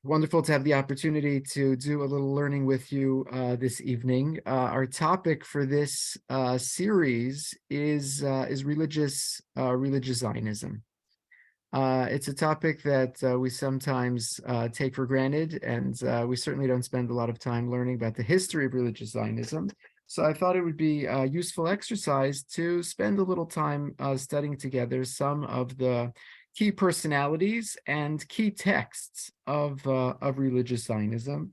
Wonderful to have the opportunity to do a little learning with you this evening. Our topic for this series is religious Zionism. It's a topic that we sometimes take for granted, and we certainly don't spend a lot of time learning about the history of religious Zionism. So I thought it would be a useful exercise to spend a little time studying together some of the key personalities and key texts of religious Zionism.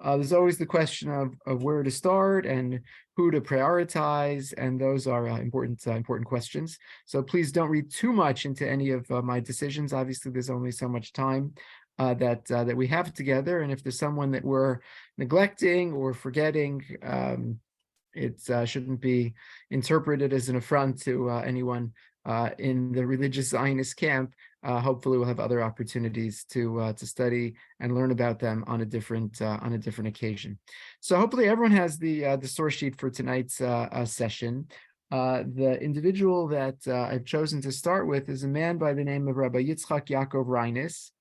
There's always the question of where to start and who to prioritize, and those are important questions. So please don't read too much into any of my decisions. Obviously, there's only so much time that we have together, and if there's someone that we're neglecting or forgetting, it shouldn't be interpreted as an affront to anyone in the religious Zionist camp. Hopefully, we'll have other opportunities to study and learn about them on a different occasion. So hopefully, everyone has the source sheet for tonight's session. The individual that I've chosen to start with is a man by the name of Rabbi Yitzchak Yaakov Reines,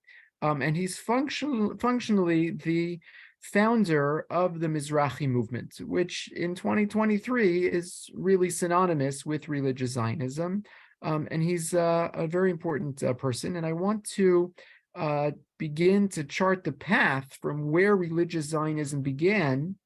and he's functionally the founder of the Mizrahi movement, which in 2023 is really synonymous with religious Zionism. And he's a very important person. And I want to begin to chart the path from where religious Zionism began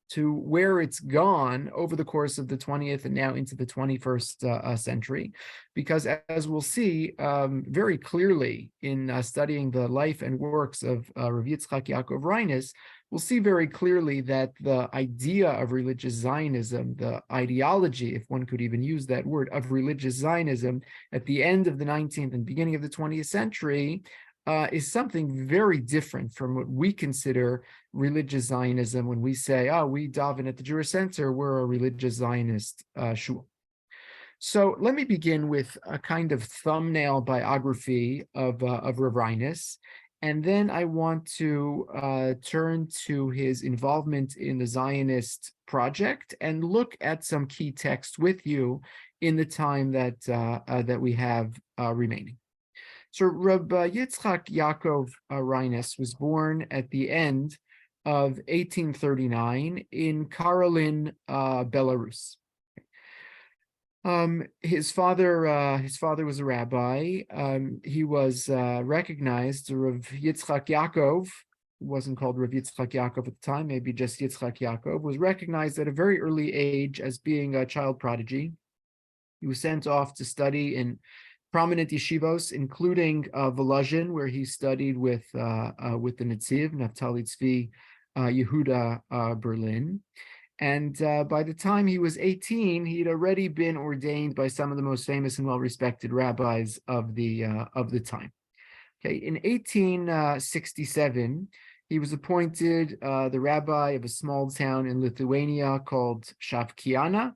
to where it's gone over the course of the 20th and now into the 21st century. Because as we'll see very clearly in studying the life and works of Rav Yitzchak Yaakov Reines, we'll see very clearly that the idea of religious Zionism, the ideology, if one could even use that word, of religious Zionism at the end of the 19th and beginning of the 20th century is something very different from what we consider religious Zionism when we say, oh, we daven at the Jewish Center, we're a religious Zionist shul. So let me begin with a kind of thumbnail biography of Rav Reines, and then I want to turn to his involvement in the Zionist project and look at some key texts with you in the time that we have remaining. So Rabbi Yitzchak Yaakov Reines was born at the end of 1839 in Karolin, Belarus. His father was a rabbi. He was recognized. Rav Yitzchak Yaakov, who wasn't called Rav Yitzchak Yaakov at the time, maybe just Yitzchak Yaakov, was recognized at a very early age as being a child prodigy. He was sent off to study in prominent yeshivos, including Volozhin, where he studied with the Netziv, Naftali Tzvi Yehuda Berlin. And by the time he was 18, he'd already been ordained by some of the most famous and well-respected rabbis of the time. Okay, in 1867, he was appointed the rabbi of a small town in Lithuania called Shavkiana.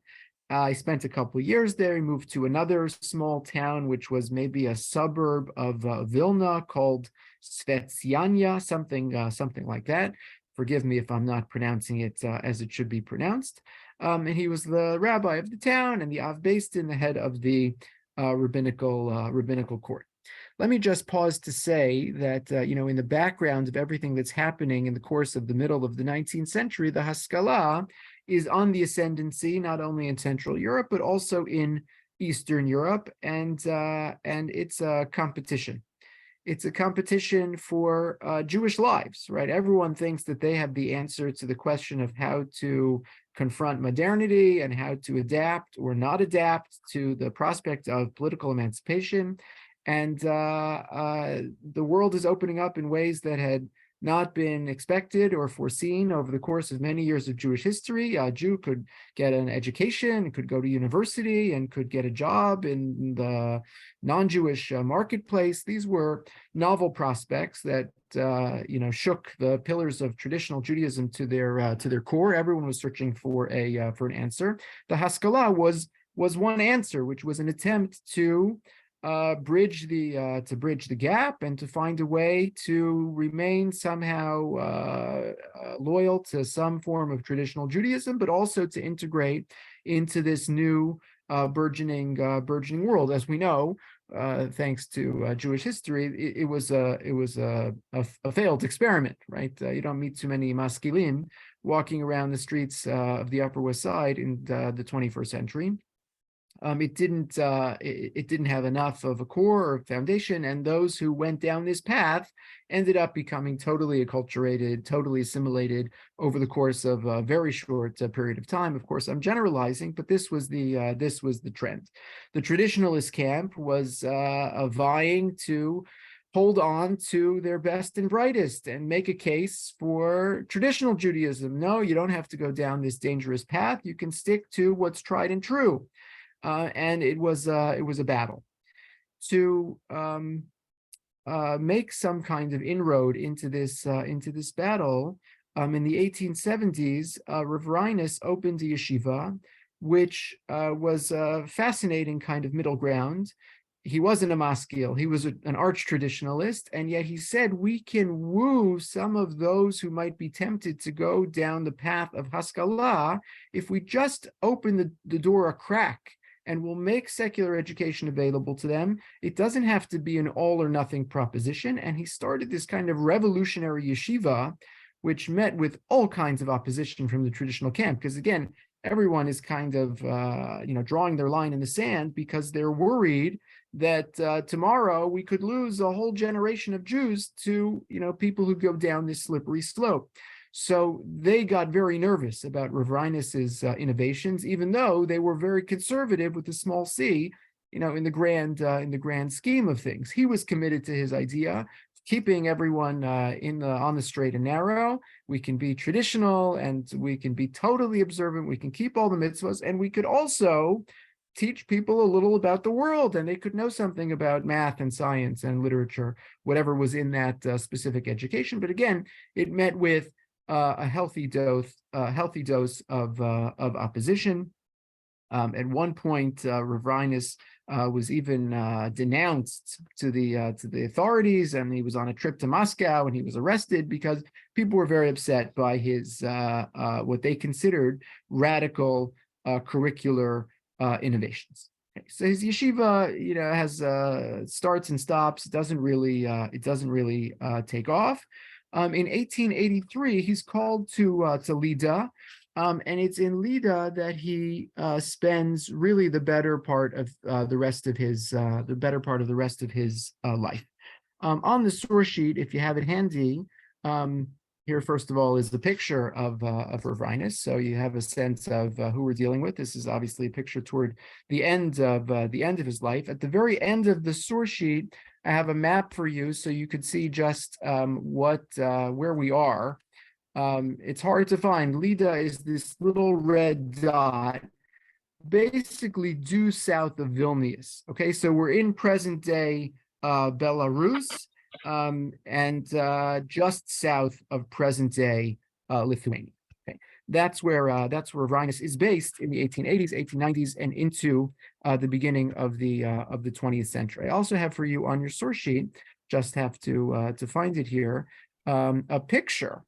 He spent a couple of years there. He moved to another small town, which was maybe a suburb of Vilna called Svetsianya, something like that. Forgive me if I'm not pronouncing it as it should be pronounced. And he was the rabbi of the town and the Av Beis Din, the head of the rabbinical court. Let me just pause to say that, in the background of everything that's happening in the course of the middle of the 19th century, the Haskalah is on the ascendancy, not only in Central Europe, but also in Eastern Europe, and it's a competition. It's a competition for Jewish lives, right? Everyone thinks that they have the answer to the question of how to confront modernity and how to adapt or not adapt to the prospect of political emancipation. And the world is opening up in ways that had not been expected or foreseen over the course of many years of Jewish history. A Jew could get an education, could go to university, and could get a job in the non-Jewish marketplace. These were novel prospects that shook the pillars of traditional Judaism to their core. Everyone was searching for an answer. The Haskalah was one answer, which was an attempt to bridge the gap and to find a way to remain somehow loyal to some form of traditional Judaism, but also to integrate into this new burgeoning world. As we know, thanks to Jewish history, it was a failed experiment, right? You don't meet too many maskilim walking around the streets of the Upper West Side in the 21st century. It didn't have enough of a core or foundation, and those who went down this path ended up becoming totally acculturated, totally assimilated over the course of a very short period of time. Of course, I'm generalizing, but this was the trend. The traditionalist camp was vying to hold on to their best and brightest and make a case for traditional Judaism. No, you don't have to go down this dangerous path. You can stick to what's tried and true. And it was a battle to make some kind of inroad into this battle. In the 1870s, Rav Reines opened a yeshiva, which was a fascinating kind of middle ground. He wasn't a maskil, he was an arch traditionalist, and yet he said we can woo some of those who might be tempted to go down the path of Haskalah if we just open the door a crack, and we'll make secular education available to them. It doesn't have to be an all or nothing proposition. And he started this kind of revolutionary yeshiva, which met with all kinds of opposition from the traditional camp. Because again, everyone is kind of drawing their line in the sand because they're worried that tomorrow we could lose a whole generation of Jews to people who go down this slippery slope. So they got very nervous about Rav Reines's innovations, even though they were very conservative with a small c, in the grand scheme of things. He was committed to his idea, keeping everyone on the straight and narrow. We can be traditional and we can be totally observant. We can keep all the mitzvahs, and we could also teach people a little about the world, and they could know something about math and science and literature, whatever was in that specific education. But again, it met with a healthy dose of opposition. At one point, Rav Reines was even denounced to the authorities, and he was on a trip to Moscow, and he was arrested because people were very upset by his what they considered radical curricular innovations. Okay, so his yeshiva, has starts and stops. It doesn't really take off. In 1883, he's called to Lida, and it's in Lida that he spends really the better part of the rest of his life. On the source sheet, if you have it handy, here first of all is the picture of Rav Reines, so you have a sense of who we're dealing with. This is obviously a picture toward the end of his life. At the very end of the source sheet, I have a map for you so you could see just where we are. It's hard to find. Lida is this little red dot, basically due south of Vilnius. Okay, so we're in present day Belarus, and just south of present day Lithuania. Okay, that's where Reines is based in the 1880s, 1890s, and into the beginning of the 20th century. I also have for you on your source sheet, just have to find it here, a picture,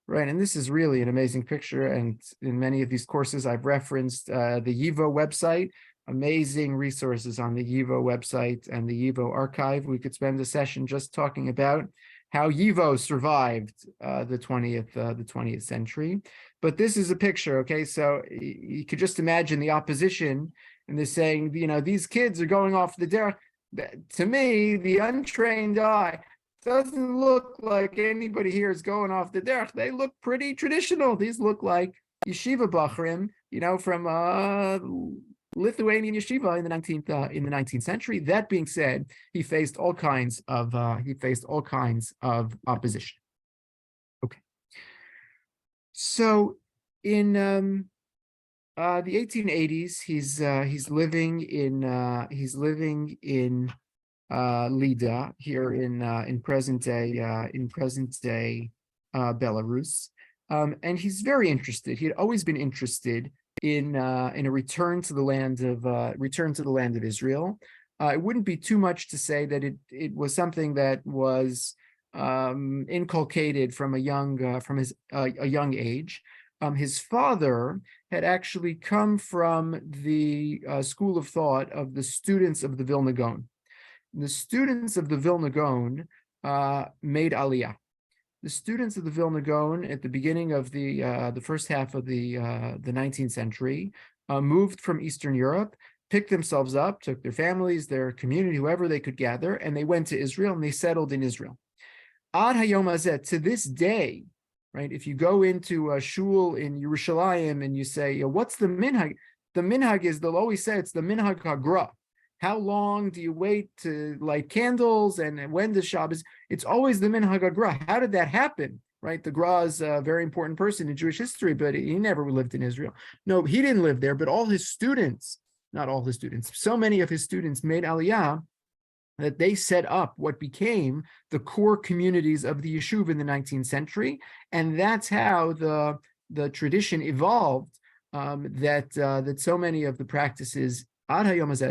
right? And this is really an amazing picture. And in many of these courses, I've referenced the YIVO website. Amazing resources on the YIVO website and the YIVO archive. We could spend a session just talking about how YIVO survived the 20th century. But this is a picture, okay? So you could just imagine the opposition, and they're saying, these kids are going off the derech. To me, the untrained eye, doesn't look like anybody here is going off the derech. They look pretty traditional. These look like yeshiva bachrim, from Lithuanian yeshiva in the 19th century. That being said, he faced all kinds of opposition. Okay, so in the 1880s, he's living in Lida here in present day Belarus, and he's very interested. He had always been interested in a return to the land of Israel. It wouldn't be too much to say that it was something that was inculcated from a young age. His father had actually come from the school of thought of the students of the Vilna Gaon. the students of the Vilna Gaon made Aliyah. The students of the Vilna Gaon at the beginning of the first half of the 19th century moved from Eastern Europe, picked themselves up, took their families, their community, whoever they could gather, and they went to Israel and they settled in Israel. Ad hayom hazeh, to this day, right? If you go into a shul in Yerushalayim and you say, what's the minhag? The minhag is, they'll always say it's the minhag hagra. How long do you wait to light candles, and when does Shabbos? It's always the minhag hagra. How did that happen? Right? The Gra is a very important person in Jewish history, but he never lived in Israel. No, he didn't live there, but all his students, not all his students, so many of his students made Aliyah that they set up what became the core communities of the Yeshuv in the 19th century. And that's how the tradition evolved, that so many of the practices ad hayom hazeh,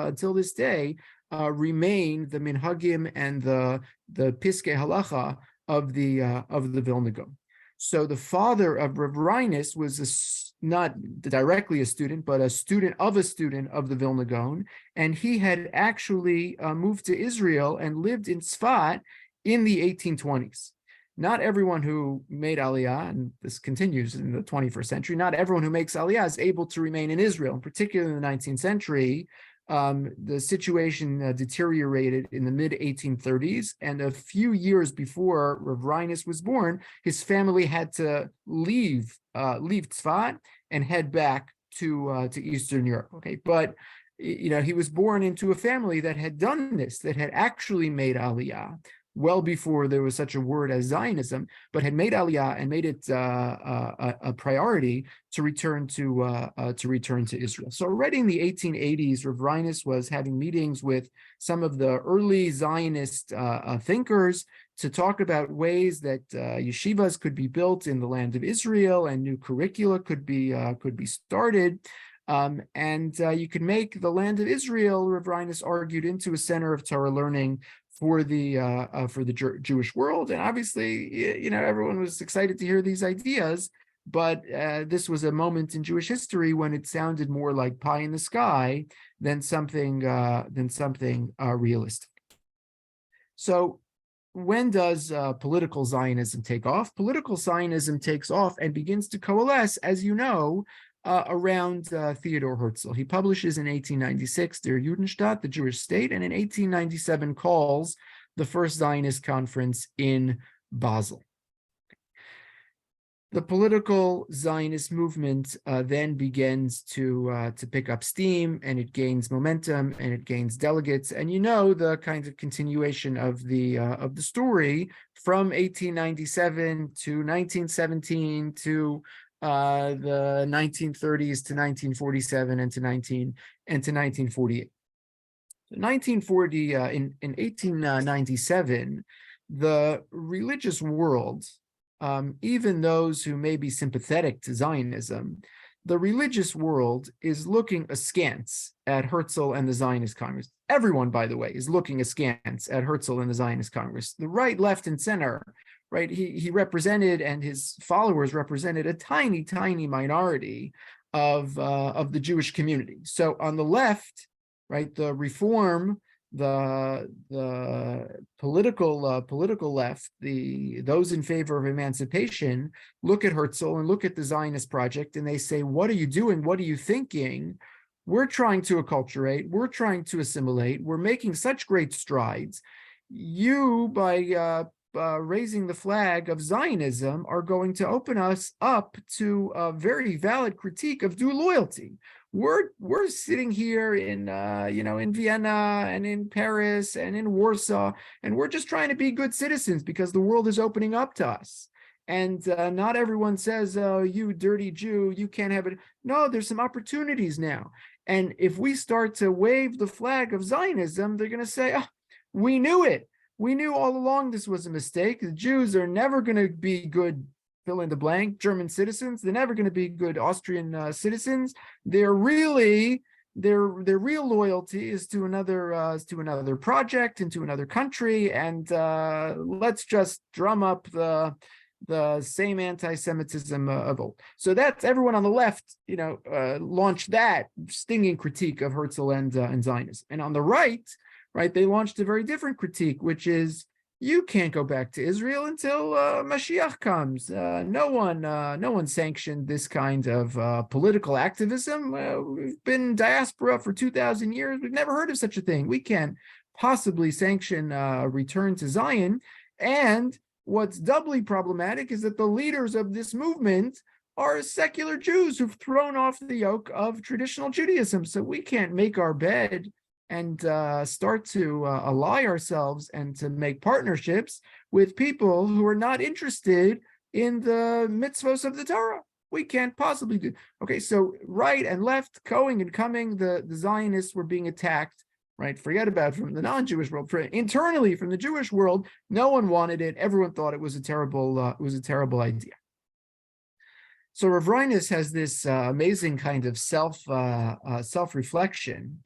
until this day, remain the minhagim and the piskei halacha of the Vilna Gaon. So the father of Rav Reines was not directly a student, but a student of the Vilna Gaon, and he had actually moved to Israel and lived in Tzfat in the 1820s. Not everyone who made Aliyah, and this continues in the 21st century, not everyone who makes Aliyah is able to remain in Israel. And particularly in the 19th century, the situation deteriorated in the mid-1830s, and a few years before Rav Reines was born, his family had to leave Tzfat and head back to Eastern Europe. Okay, but he was born into a family that had done this, that had actually made Aliyah well before there was such a word as Zionism, but had made Aliyah and made it a priority to return to Israel. So already in the 1880s, Rav Reines was having meetings with some of the early Zionist thinkers to talk about ways that yeshivas could be built in the land of Israel and new curricula could be started. And you could make the land of Israel, Rav Reines argued, into a center of Torah learning for the Jewish world. And obviously, everyone was excited to hear these ideas, but this was a moment in Jewish history when it sounded more like pie in the sky than something realistic. So when does political Zionism take off? Political Zionism takes off and begins to coalesce, as you know, around Theodor Herzl. He publishes in 1896 Der Judenstaat, the Jewish State, and in 1897 calls the first Zionist conference in Basel. The political Zionist movement then begins to pick up steam, and it gains momentum, and it gains delegates. And the kind of continuation of the story from 1897 to 1917 to the 1930s to 1947 and to 1948. 1940 in 1897, the religious world, even those who may be sympathetic to Zionism, the religious world is looking askance at Herzl and the Zionist Congress. Everyone, by the way, is looking askance at Herzl and the Zionist Congress. The right, left, and center. Right, he represented, and his followers represented, a tiny, tiny minority of the Jewish community. So on the left, right, the reform, the political left, those in favor of emancipation, look at Herzl and look at the Zionist project, and they say, "What are you doing? What are you thinking? We're trying to acculturate. We're trying to assimilate. We're making such great strides. You, by raising the flag of Zionism, are going to open us up to a very valid critique of due loyalty. We're sitting here in in Vienna and in Paris and in Warsaw, and we're just trying to be good citizens because the world is opening up to us. And not everyone says, "Oh, you dirty Jew, you can't have it." No, there's some opportunities now. And if we start to wave the flag of Zionism, they're going to say, "Oh, we knew it. We knew all along this was a mistake. The Jews are never going to be good," fill in the blank, German citizens. They're never going to be good Austrian citizens. Their real loyalty is to another project and to another country. And let's just drum up the same anti-Semitism of old. So that's everyone on the left, launched that stinging critique of Herzl and Zionism. And on the right, right? They launched a very different critique, which is you can't go back to Israel until Mashiach comes. No one sanctioned this kind of political activism. We've been in diaspora for 2,000 years. We've never heard of such a thing. We can't possibly sanction a return to Zion. And what's doubly problematic is that the leaders of this movement are secular Jews who've thrown off the yoke of traditional Judaism. So we can't make our bed and start to ally ourselves and to make partnerships with people who are not interested in the mitzvos of the Torah. We can't possibly do. Okay, so right and left, going and coming, the Zionists were being attacked, right? Forget about from the non-Jewish world. Internally, from the Jewish world, no one wanted it. Everyone thought it was a terrible idea. So Rav Reines has this amazing kind of self-reflection.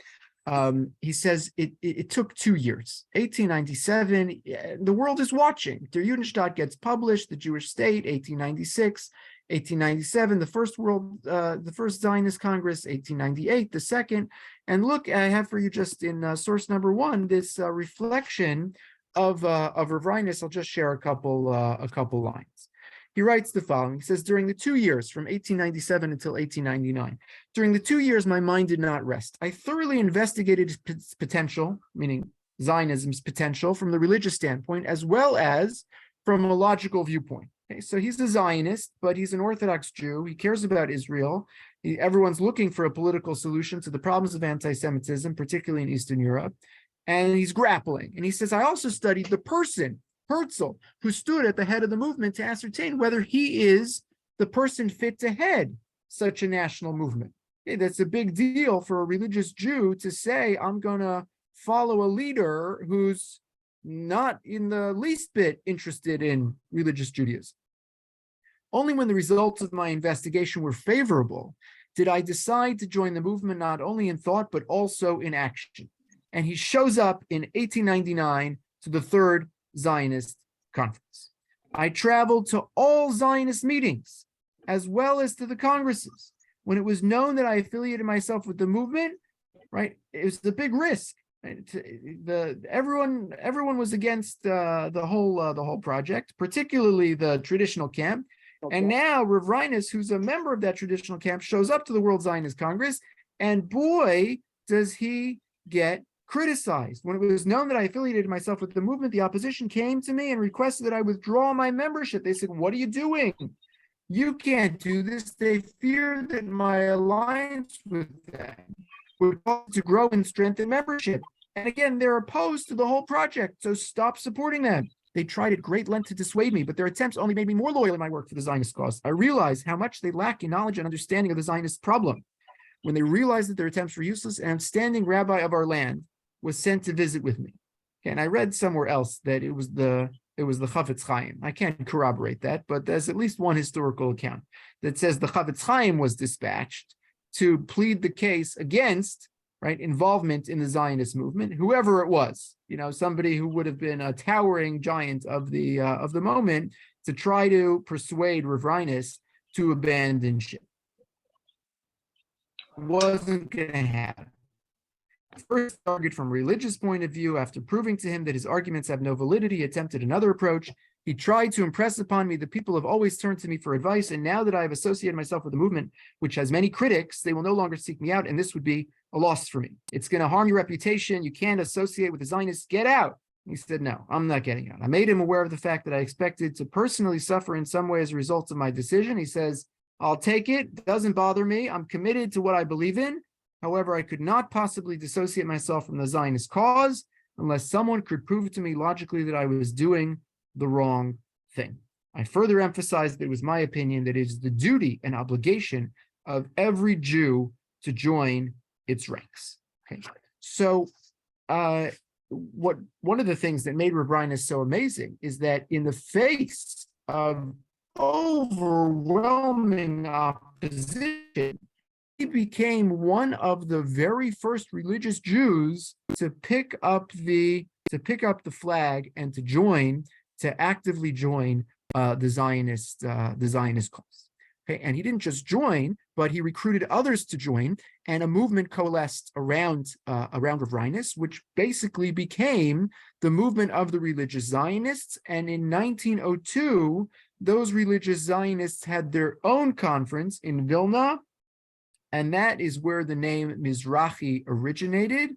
He says it took 2 years, 1897. The world is watching. Der Judenstaat gets published, the Jewish state, 1896, 1897, the first Zionist Congress, 1898, the second. And look, I have for you just in source number 1 this reflection of Rav Reines. I'll just share a couple lines. He writes the following. He says, during the 2 years from 1897 until 1899, during the 2 years, my mind did not rest. I thoroughly investigated its potential, meaning Zionism's potential, from the religious standpoint, as well as from a logical viewpoint. Okay, so he's a Zionist, but he's an Orthodox Jew. He cares about Israel. Everyone's looking for a political solution to the problems of anti-Semitism, particularly in Eastern Europe. And he's grappling. And he says, I also studied the person, Herzl, who stood at the head of the movement, to ascertain whether he is the person fit to head such a national movement. Okay, that's a big deal for a religious Jew to say, I'm going to follow a leader who's not in the least bit interested in religious Judaism. Only when the results of my investigation were favorable did I decide to join the movement, not only in thought, but also in action. And he shows up in 1899 to the third Zionist conference. I traveled to all Zionist meetings, as well as to the congresses. When it was known that I affiliated myself with the movement, right, it was the big risk. Right? Everyone was against the whole project, particularly the traditional camp. Okay. And now Rav Reines, who's a member of that traditional camp, shows up to the World Zionist Congress, and boy, does he get criticized. When it was known that I affiliated myself with the movement, the opposition came to me and requested that I withdraw my membership. They said, what are you doing? You can't do this. They feared that my alliance with them would cause to grow and strengthen membership. And again, they're opposed to the whole project, so stop supporting them. They tried at great length to dissuade me, but their attempts only made me more loyal in my work for the Zionist cause. I realized how much they lack in knowledge and understanding of the Zionist problem. When they realized that their attempts were useless, an outstanding rabbi of our land was sent to visit with me. Okay, and I read somewhere else that it was the Chavetz Chaim. I can't corroborate that, but there's at least one historical account that says the Chavetz Chaim was dispatched to plead the case against, right, involvement in the Zionist movement, whoever it was, somebody who would have been a towering giant of the moment, to try to persuade Rav Reines to abandon ship. It wasn't going to happen. First argued from a religious point of view. After proving to him that his arguments have no validity, he attempted another approach. He tried to impress upon me that people have always turned to me for advice, and now that I have associated myself with a movement which has many critics, they will no longer seek me out, and this would be a loss for me. It's going to harm your reputation. You can't associate with the Zionists. Get out. He said, no, I'm not getting out. I made him aware of the fact that I expected to personally suffer in some way as a result of my decision. He says, I'll take it. It doesn't bother me. I'm committed to what I believe in. However, I could not possibly dissociate myself from the Zionist cause unless someone could prove to me logically that I was doing the wrong thing. I further emphasized that it was my opinion that it is the duty and obligation of every Jew to join its ranks. Okay, so one of the things that made Rav Reines so amazing is that in the face of overwhelming opposition, he became one of the very first religious Jews to pick up the flag and to actively join the Zionist cause. Okay, and he didn't just join, but he recruited others to join, and a movement coalesced around Reines, which basically became the movement of the religious Zionists. And in 1902, those religious Zionists had their own conference in Vilna, and that is where the name Mizrahi originated.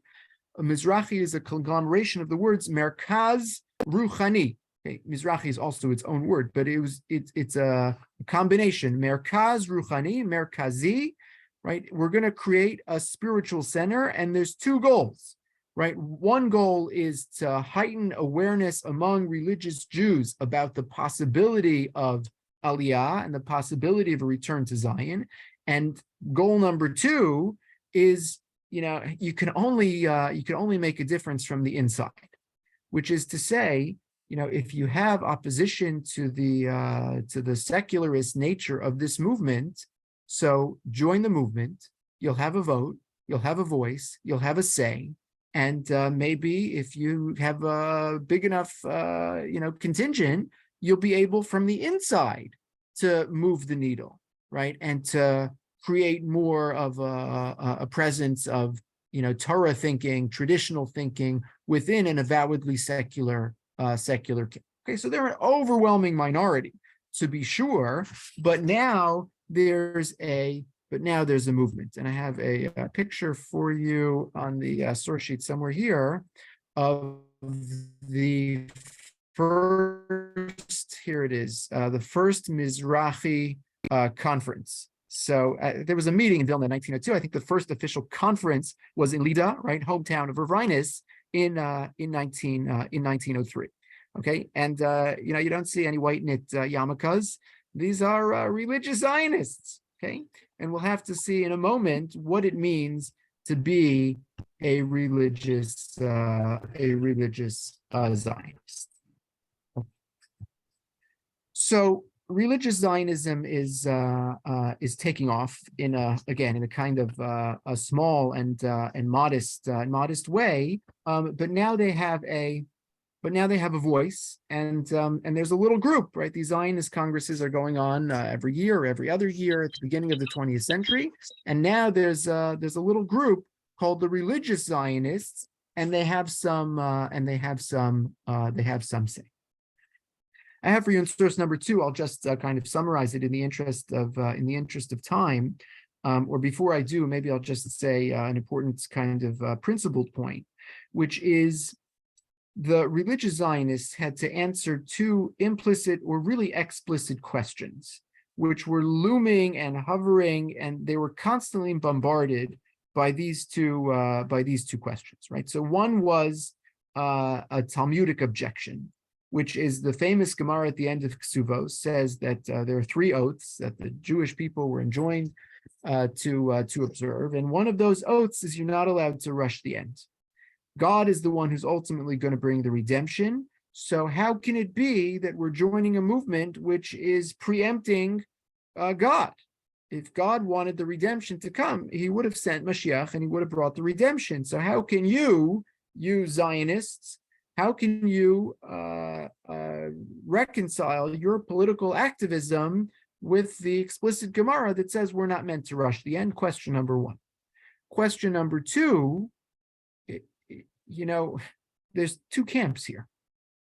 Mizrahi is a conglomeration of the words Merkaz Ruchani. Okay, Mizrahi is also its own word, but it's a combination. Merkaz Ruchani, Merkazi, right? We're going to create a spiritual center, and there's two goals, right? One goal is to heighten awareness among religious Jews about the possibility of Aliyah and the possibility of a return to Zion. And goal number two is, you can only make a difference from the inside, which is to say, if you have opposition to the secularist nature of this movement, so join the movement. You'll have a vote, you'll have a voice, you'll have a say, and maybe if you have a big enough contingent, you'll be able from the inside to move the needle, right, and to create more of a presence of Torah thinking, traditional thinking within an avowedly secular camp. Okay, so they're an overwhelming minority, to be sure, but now there's a movement, and I have a picture for you on the source sheet somewhere here of the first. Here it is, the first Mizrahi conference. So there was a meeting in Vilna in 1902. I think the first official conference was in Lida, right, hometown of Reines, in 1903. Okay, and you don't see any white knit yarmulkes. These are religious Zionists. Okay, and we'll have to see in a moment what it means to be a religious Zionist. So religious Zionism is taking off in a kind of a small and modest way, but now they have a voice, and there's a little group, right? These Zionist congresses are going on every year or every other year at the beginning of the 20th century, and now there's a little group called the religious Zionists, and they have some say. I have for you in source number 2. I'll just kind of summarize it in the interest of time, or before I do, maybe I'll just say an important kind of principled point, which is the religious Zionists had to answer two implicit or really explicit questions, which were looming and hovering, and they were constantly bombarded by these two questions, right? So one was a Talmudic objection, which is the famous Gemara at the end of Ksuvos, says that there are 3 oaths that the Jewish people were enjoined to observe, and one of those oaths is you're not allowed to rush the end. God is the one who's ultimately going to bring the redemption. So how can it be that we're joining a movement which is preempting God? If God wanted the redemption to come, he would have sent Mashiach and he would have brought the redemption. So how can you Zionists, how can you reconcile your political activism with the explicit Gemara that says we're not meant to rush the end? Question number 1. Question number 2, there's 2 camps here.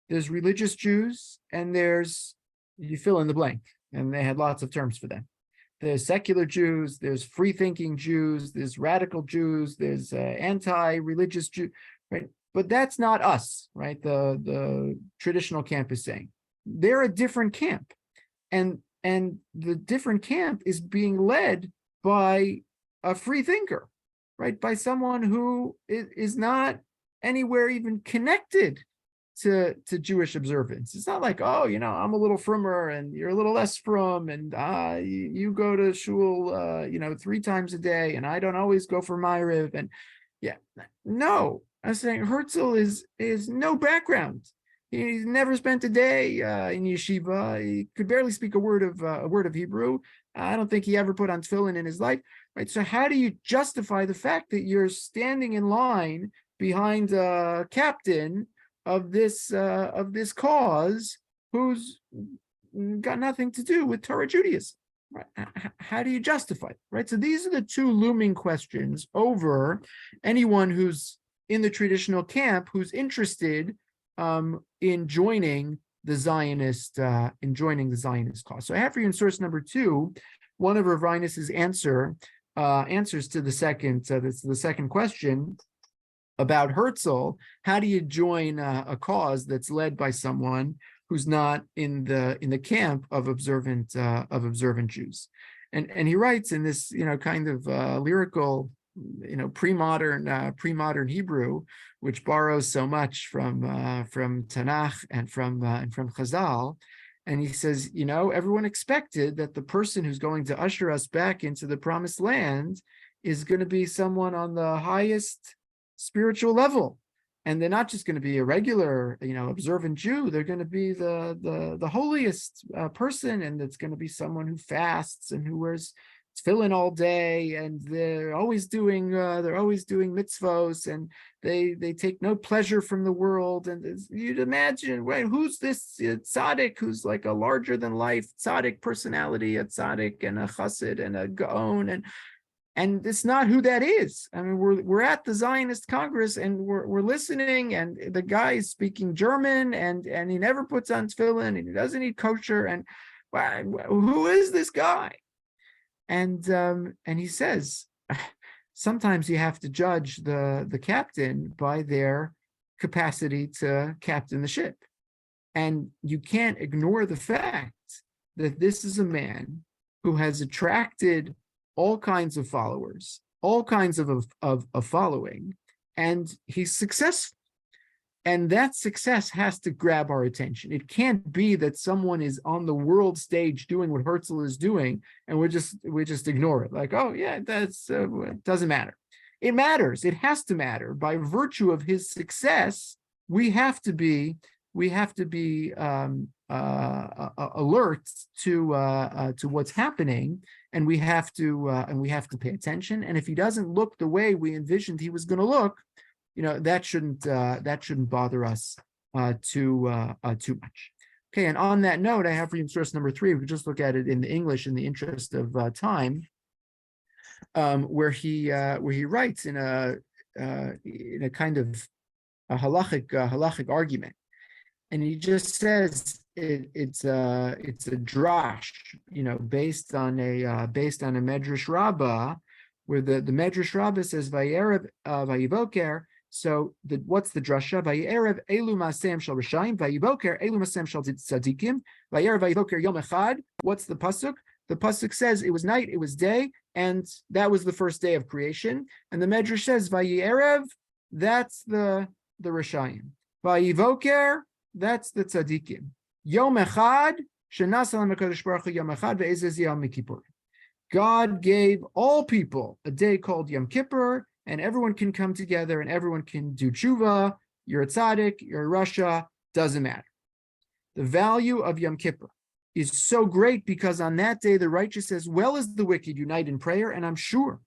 There's religious Jews and there's, you fill in the blank, and they had lots of terms for them. There's secular Jews, there's free-thinking Jews, there's radical Jews, there's anti-religious Jews, right? But that's not us, right? The traditional camp is saying. They're a different camp. And the different camp is being led by a free thinker, right? By someone who is not anywhere even connected to Jewish observance. It's not like, oh, I'm a little frummer and you're a little less frum, and you go to shul 3 times a day and I don't always go for Ma'ariv, and no. I'm saying Herzl is no background. He's never spent a day in yeshiva. He could barely speak a word of Hebrew. I don't think he ever put on tefillin in his life, right? So how do you justify the fact that you're standing in line behind a captain of this cause who's got nothing to do with Torah Judaism? How do you justify it, right? So these are the two looming questions over anyone who's in the traditional camp who's interested in joining the Zionist cause. So I have for you in source number 2, one of Reines' answers to the second question about Herzl. How do you join a cause that's led by someone who's not in the camp of observant Jews? And he writes in this kind of lyrical pre-modern Hebrew, which borrows so much from Tanakh and from Chazal. And he says, everyone expected that the person who's going to usher us back into the promised land is going to be someone on the highest spiritual level. And they're not just going to be a regular, observant Jew. They're going to be the holiest person, and it's going to be someone who fasts and who wears tefillin all day, and they're always doing mitzvos, and they take no pleasure from the world. And you'd imagine, right? Who's this tzaddik who's like a larger than life tzaddik personality, a tzaddik and a chassid and a gaon, and it's not who that is. I mean, we're at the Zionist Congress, and we're listening, and the guy is speaking German, and he never puts on tefillin, and he doesn't eat kosher, and who is this guy? And he says, sometimes you have to judge the captain by their capacity to captain the ship, and you can't ignore the fact that this is a man who has attracted all kinds of followers, all kinds of following, and he's successful. And that success has to grab our attention. It can't be that someone is on the world stage doing what Herzl is doing, and we just ignore it. Like, oh yeah, that's it doesn't matter. It matters. It has to matter. By virtue of his success, we have to be alert to what's happening, and we have to pay attention. And if he doesn't look the way we envisioned he was going to look, that shouldn't bother us too much. Okay, and on that note, I have for you source number 3. We could just look at it in the English in the interest of time, where he writes in a kind of a halachic argument, and he just says it's a drash, based on a Medrash Rabbah, where the Medrash Rabbah says Vayerev Vayivoker. So what's the drasha? Vayerev elu masem shel rishayim, vayivoker elu masem shel tzadikim. Vayerev vayivoker yom echad. What's the pasuk? The pasuk says it was night, it was day, and that was the first day of creation. And the Medrash says Vayerev, that's the rishayim. Vayivoker, that's the tzadikim. Yom echad shenas alam hakadosh baruch hu yom echad ve'ezez yom kippur. God gave all people a day called Yom Kippur, and everyone can come together and everyone can do tshuva. You're a tzaddik, you're a rasha, doesn't matter. The value of Yom Kippur is so great because on that day, the righteous as well as the wicked unite in prayer, and I'm sure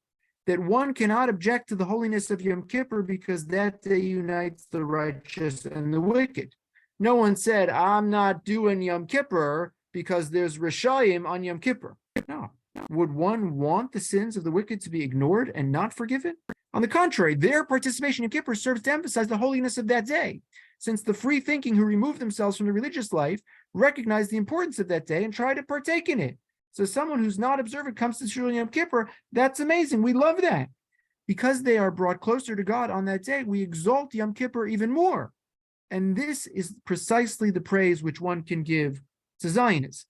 that one cannot object to the holiness of Yom Kippur because that day unites the righteous and the wicked. No one said, I'm not doing Yom Kippur because there's Rishayim on Yom Kippur. No. Would one want the sins of the wicked to be ignored and not forgiven? On the contrary, their participation in Kippur serves to emphasize the holiness of that day, since the free thinking who remove themselves from the religious life recognize the importance of that day and try to partake in it. So someone who's not observant comes to Shul Yom Kippur, that's amazing. We love that. Because they are brought closer to God on that day, we exalt Yom Kippur even more. And this is precisely the praise which one can give to Zionism.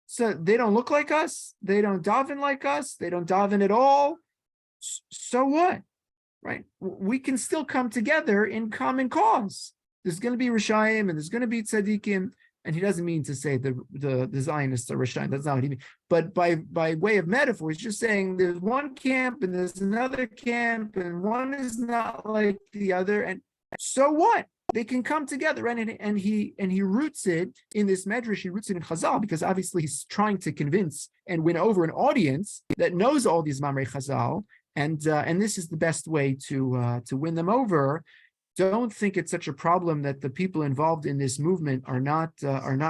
So they don't look like us. They don't daven like us. They don't daven at all. So what? Right? We can still come together in common cause. There's going to be Rishayim and there's going to be Tzadikim. And he doesn't mean to say the Zionists are Rishayim. That's not what he means. But by way of metaphor, he's just saying there's one camp and there's another camp and one is not like the other. And so what? They can come together, and he roots it in this medrash. He roots it in Chazal because obviously he's trying to convince and win over an audience that knows all these Mamrei Chazal, and this is the best way to win them over. Don't think it's such a problem that the people involved in this movement are not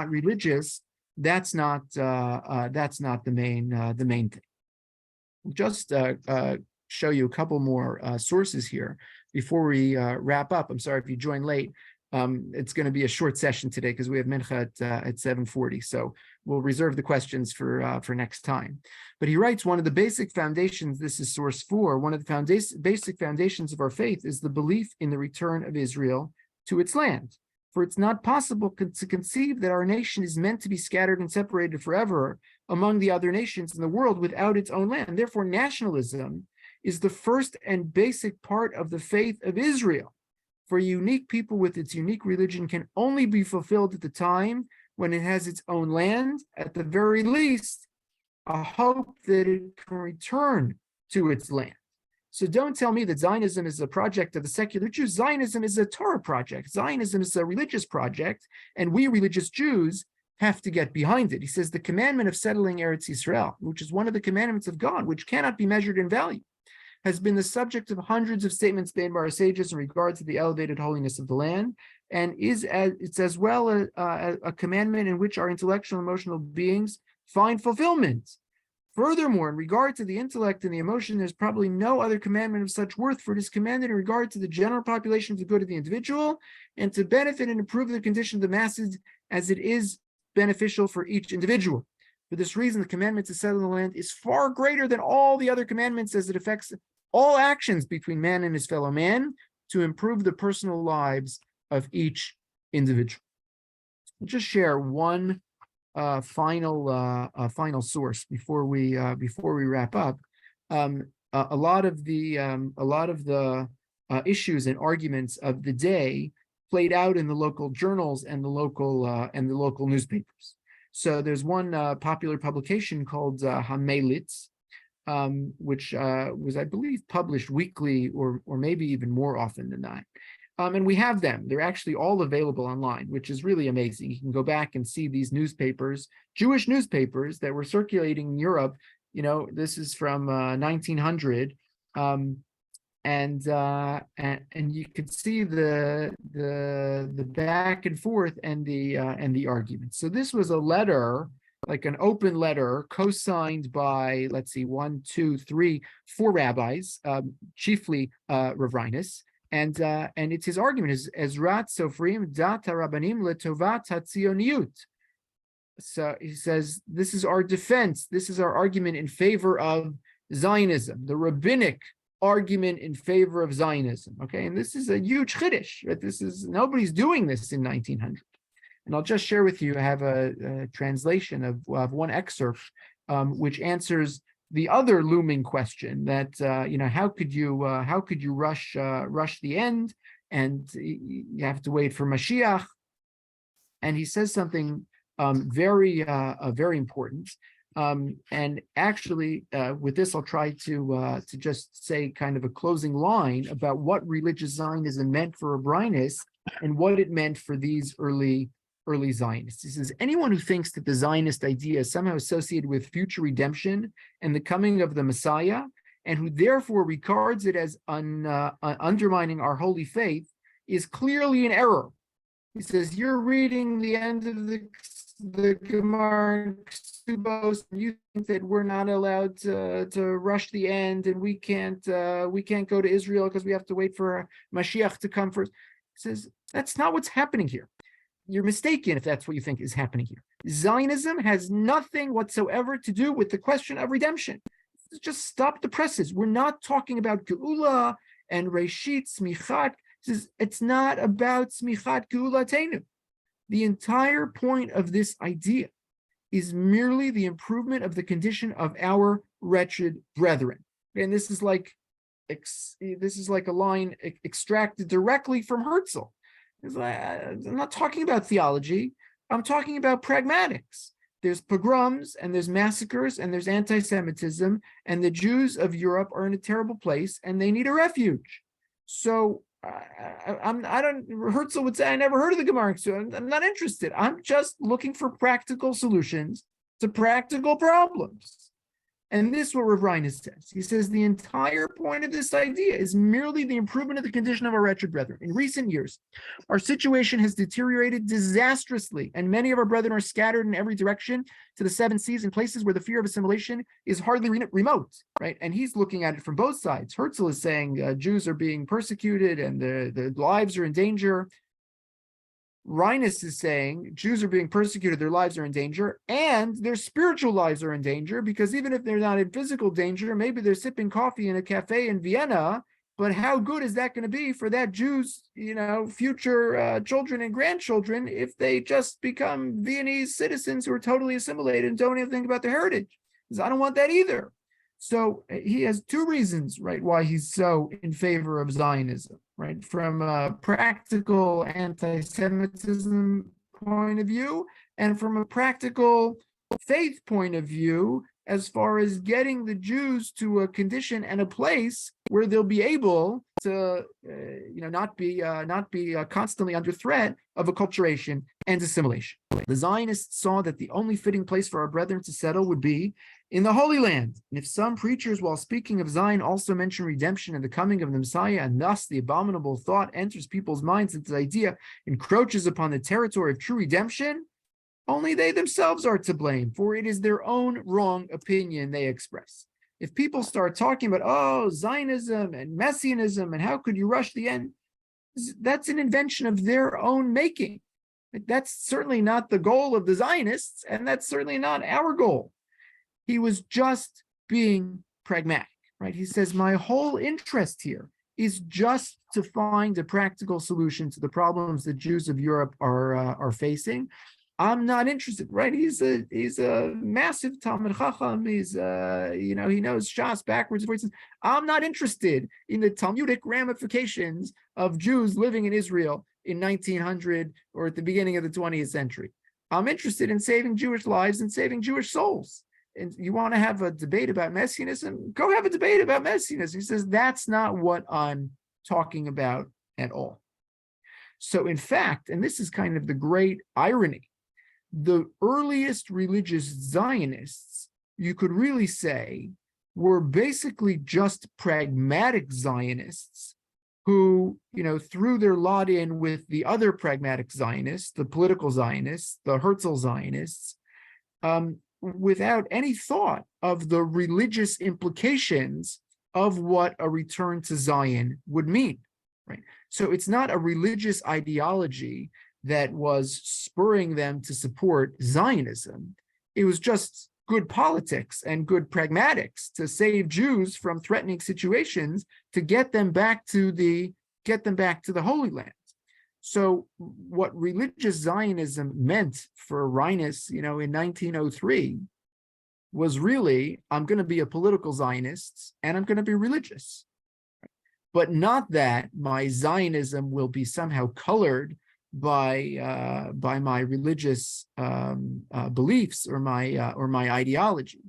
religious. that's not the main thing. Just show you a couple more sources here before we wrap up. I'm sorry if you joined late. It's going to be a short session today because we have mincha at 7:40. So we'll reserve the questions for next time. But he writes, one of the basic foundations, this is source 4, one of the basic foundations of our faith is the belief in the return of Israel to its land. For it's not possible to conceive that our nation is meant to be scattered and separated forever among the other nations in the world without its own land. Therefore, nationalism is the first and basic part of the faith of Israel. For a unique people with its unique religion can only be fulfilled at the time when it has its own land, at the very least, a hope that it can return to its land. So don't tell me that Zionism is a project of the secular Jews. Zionism is a Torah project. Zionism is a religious project, and we religious Jews have to get behind it. He says the commandment of settling Eretz Yisrael, which is one of the commandments of God, which cannot be measured in value, has been the subject of hundreds of statements made by our sages in regard to the elevated holiness of the land, and it's as well a commandment in which our intellectual and emotional beings find fulfillment. Furthermore, in regard to the intellect and the emotion, there's probably no other commandment of such worth, for it is commanded in regard to the general population of the good of the individual, and to benefit and improve the condition of the masses as it is beneficial for each individual. For this reason, the commandment to settle the land is far greater than all the other commandments, as it affects all actions between man and his fellow man to improve the personal lives of each individual. I'll just share one final source before we wrap up. A lot of the issues and arguments of the day played out in the local journals and the local newspapers. So there's one popular publication called Hamelitz, which was, I believe, published weekly or maybe even more often than that. And we have them. They're actually all available online, which is really amazing. You can go back and see these newspapers, Jewish newspapers that were circulating in Europe. You know, this is from 1900, and you could see the back and forth and the arguments. So this was a letter, like an open letter, co-signed by, let's see, 1, 2, 3, 4 rabbis, chiefly Rav Reines. And it's his argument is Ezrat Sofrim Dat Rabbanim Letovat Hatzioniyut. So he says this is our defense. This is our argument in favor of Zionism, the rabbinic argument in favor of Zionism. Okay, and this is a huge chiddush. Right? This is nobody's doing this in 1900. And I'll just share with you. I have a translation of one excerpt which answers the other looming question that how could you rush the end, and you have to wait for Mashiach. And he says something very important. And actually, with this, I'll try to just say kind of a closing line about what religious Zionism meant for Reines and what it meant for these early Zionists. He says, anyone who thinks that the Zionist idea is somehow associated with future redemption and the coming of the Messiah, and who therefore regards it as undermining our holy faith, is clearly in error. He says, you're reading the end of the Gemara Ksubos, and you think that we're not allowed to rush the end, and we can't go to Israel because we have to wait for Mashiach to come first. He says, that's not what's happening here. You're mistaken if that's what you think is happening here. Zionism has nothing whatsoever to do with the question of redemption. Just stop the presses. We're not talking about Geula and Reshit, Smichat. It's not about Smichat Geula Teinu. The entire point of this idea is merely the improvement of the condition of our wretched brethren. And this is like a line extracted directly from Herzl. I'm not talking about theology. I'm talking about pragmatics. There's pogroms and there's massacres and there's anti-Semitism, and the Jews of Europe are in a terrible place and they need a refuge. So Herzl would say, I never heard of the Gemara, so I'm not interested. I'm just looking for practical solutions to practical problems. And this is what Rav Reines says. He says the entire point of this idea is merely the improvement of the condition of our wretched brethren. In recent years, our situation has deteriorated disastrously, and many of our brethren are scattered in every direction to the seven seas in places where the fear of assimilation is hardly remote, right? And he's looking at it from both sides. Herzl is saying Jews are being persecuted and their lives are in danger. Reines is saying Jews are being persecuted, their lives are in danger, and their spiritual lives are in danger, because even if they're not in physical danger, maybe they're sipping coffee in a cafe in Vienna, but how good is that going to be for that Jews, future children and grandchildren if they just become Viennese citizens who are totally assimilated and don't even think about their heritage? Because I don't want that either. So he has two reasons, right, why he's so in favor of Zionism, right? From a practical anti-Semitism point of view, and from a practical faith point of view, as far as getting the Jews to a condition and a place where they'll be able to, not be constantly under threat of acculturation and assimilation. The Zionists saw that the only fitting place for our brethren to settle would be in the Holy Land. And if some preachers, while speaking of Zion, also mention redemption and the coming of the Messiah, and thus the abominable thought enters people's minds that the idea encroaches upon the territory of true redemption, only they themselves are to blame, for it is their own wrong opinion they express. If people start talking about, Zionism and Messianism, and how could you rush the end, that's an invention of their own making. That's certainly not the goal of the Zionists, and that's certainly not our goal. He was just being pragmatic, right? He says, my whole interest here is just to find a practical solution to the problems that Jews of Europe are facing. I'm not interested, right? He's a massive Talmud Chacham. He knows Shas backwards and forwards. I'm not interested in the Talmudic ramifications of Jews living in Israel in 1900 or at the beginning of the 20th century. I'm interested in saving Jewish lives and saving Jewish souls. And you want to have a debate about Messianism? Go have a debate about Messianism. He says, that's not what I'm talking about at all. So in fact, and this is kind of the great irony, the earliest religious Zionists, you could really say, were basically just pragmatic Zionists who, threw their lot in with the other pragmatic Zionists, the political Zionists, the Herzl Zionists, without any thought of the religious implications of what a return to Zion would mean, right? So it's not a religious ideology that was spurring them to support Zionism. It was just good politics and good pragmatics to save Jews from threatening situations, to get them back to the Holy Land. So what religious Zionism meant for Reines, in 1903, was really, I'm going to be a political Zionist and I'm going to be religious, but not that my Zionism will be somehow colored by my religious beliefs or my ideology.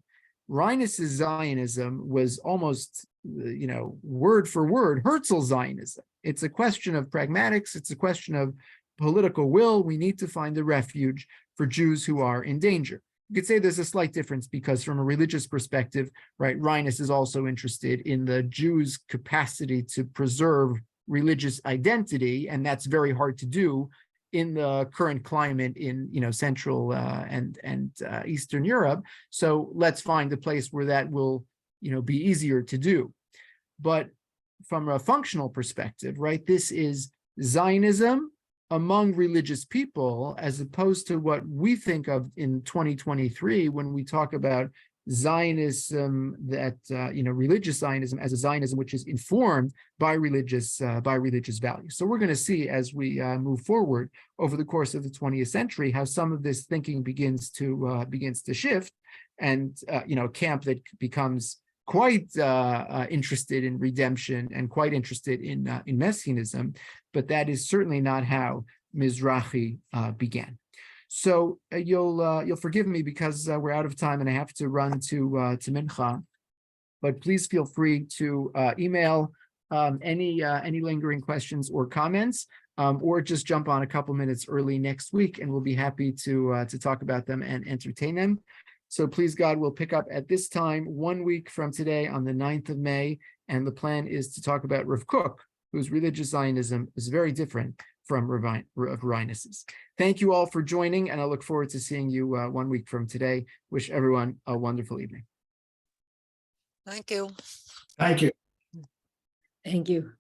Reines's Zionism was almost, word for word Herzl Zionism. It's a question of pragmatics. It's a question of political will. We need to find a refuge for Jews who are in danger. You could say there's a slight difference because from a religious perspective, right, Reines is also interested in the Jews' capacity to preserve religious identity, and that's very hard to do in the current climate in Central and Eastern Europe. So let's find a place where that will be easier to do. But from a functional perspective, right, this is Zionism among religious people, as opposed to what we think of in 2023 when we talk about Zionism, that religious Zionism as a Zionism which is informed by religious values. So we're going to see as we move forward over the course of the 20th century how some of this thinking begins to shift, and a camp that becomes quite interested in redemption and quite interested in Messianism, but that is certainly not how Mizrahi began. So you'll forgive me because we're out of time and I have to run to Mincha. But please feel free to email any lingering questions or comments, or just jump on a couple minutes early next week, and we'll be happy to talk about them and entertain them. So please God, we'll pick up at this time 1 week from today on the 9th of May. And the plan is to talk about Rav Kook, whose religious Zionism is very different from Rav Reines's. Thank you all for joining, and I look forward to seeing you 1 week from today. Wish everyone a wonderful evening. Thank you. Thank you. Thank you.